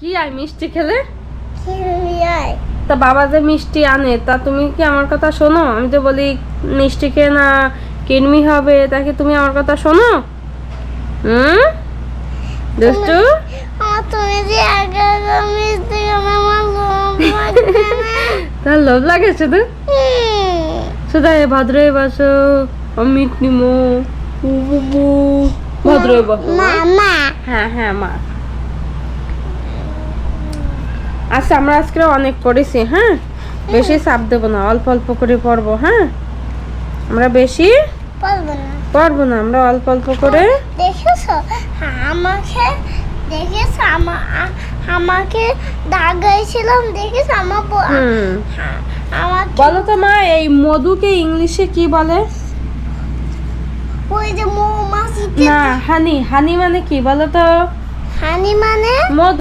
কি আর মিষ্টি খেলে? কি আয় তা বাবা যে মিষ্টি আনে তা তুমি কি আমার কথা শোনো? আমি তো বলি মিষ্টি খেয়ে না কিডনি হবে, তাকে তুমি আমার কথা শোনো? দুষ্টু তুমি যে আগে মিষ্টি আমার তার লোভ লাগে শুধু শুধু ভদ্র বসো, অমিত নিমো ভদ্র বসো। মামা হ্যাঁ হ্যাঁ মা। আচ্ছা আমরা আজকে অনেক পড়েছি, হ্যাঁ বেশি চাপ দেবো না, অল্প অল্প করে পড়বো। হ্যাঁ আমরা বেশি বলবো না পড়বো না, আমরা অল্প অল্প করে। দেখেছো আমাকে দেখেছো আমাকে দাগাইছিলাম দেখেছো আমাকে বলো তো মা, এই মধুকে ইংলিশে কি বলে? ওই যে মৌমাছি না, হানি। হানি মানে কি বলো তো? হানি মানে মধু।